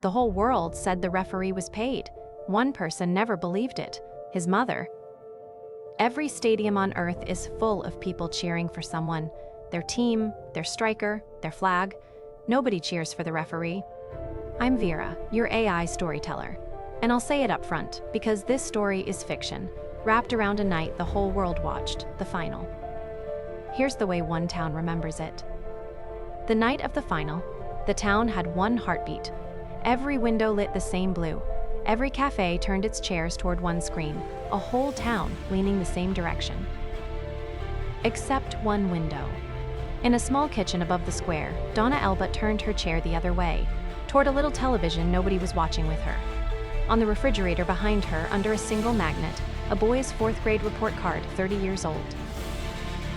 The whole world said the referee was paid. One person never believed it, his mother. Every stadium on Earth is full of people cheering for someone. Their team, their striker, their flag. Nobody cheers for the referee. I'm Vera, your AI storyteller. And I'll say it up front, because this story is fiction, wrapped around a night the whole world watched, the final. Here's the way one town remembers it. The night of the final, the town had one heartbeat. Every window lit the same blue. Every cafe turned its chairs toward one screen, a whole town leaning the same direction. Except one window. In a small kitchen above the square, Doña Elba turned her chair the other way, toward a little television nobody was watching with her. On the refrigerator behind her, under a single magnet, a boy's 4th grade report card, 30 years old.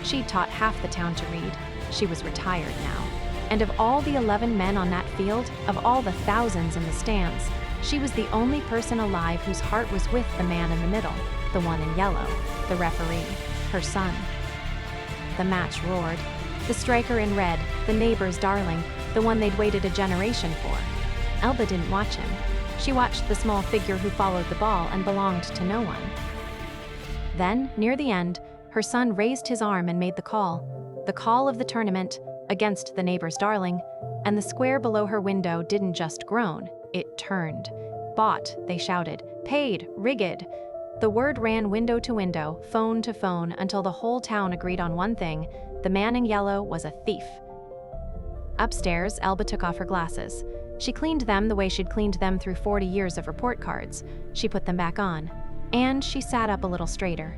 She'd taught half the town to read. She was retired now. And of all the 11 men on that field, of all the thousands in the stands, she was the only person alive whose heart was with the man in the middle, the one in yellow, the referee, her son. The match roared. The striker in red, the neighbor's darling, the one they'd waited a generation for. Elba didn't watch him. She watched the small figure who followed the ball and belonged to no one. Then, near the end, her son raised his arm and made the call of the tournament, against the neighbor's darling, and the square below her window didn't just groan, it turned. Bought, they shouted, paid, rigged. The word ran window to window, phone to phone, until the whole town agreed on one thing: the man in yellow was a thief. Upstairs, Elba took off her glasses. She cleaned them the way she'd cleaned them through 40 years of report cards. She put them back on, and she sat up a little straighter.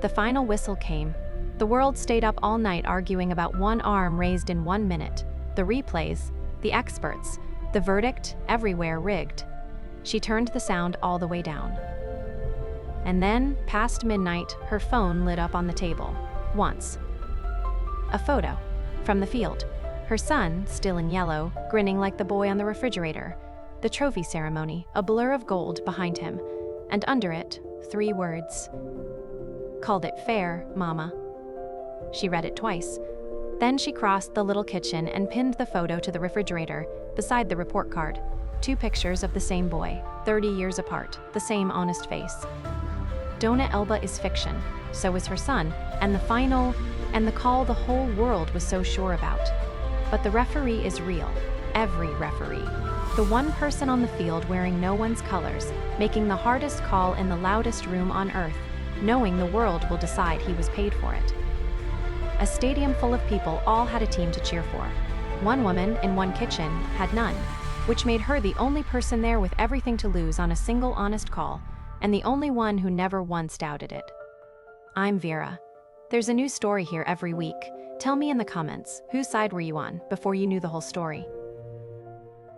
The final whistle came. The world stayed up all night arguing about one arm raised in 1 minute, the replays, the experts, the verdict, everywhere rigged. She turned the sound all the way down. And then, past midnight, her phone lit up on the table. Once. A photo. From the field. Her son, still in yellow, grinning like the boy on the refrigerator. The trophy ceremony, a blur of gold behind him. And under it, 3 words. Called it fair, Mama. She read it twice. Then she crossed the little kitchen and pinned the photo to the refrigerator, beside the report card. 2 pictures of the same boy, 30 years apart, the same honest face. Doña Elba is fiction, so is her son, and the final, and the call the whole world was so sure about. But the referee is real, every referee. The one person on the field wearing no one's colors, making the hardest call in the loudest room on Earth, knowing the world will decide he was paid for it. A stadium full of people all had a team to cheer for. One woman in one kitchen had none, which made her the only person there with everything to lose on a single honest call, and the only one who never once doubted it. I'm Vera. There's a new story here every week. Tell me in the comments, whose side were you on before you knew the whole story?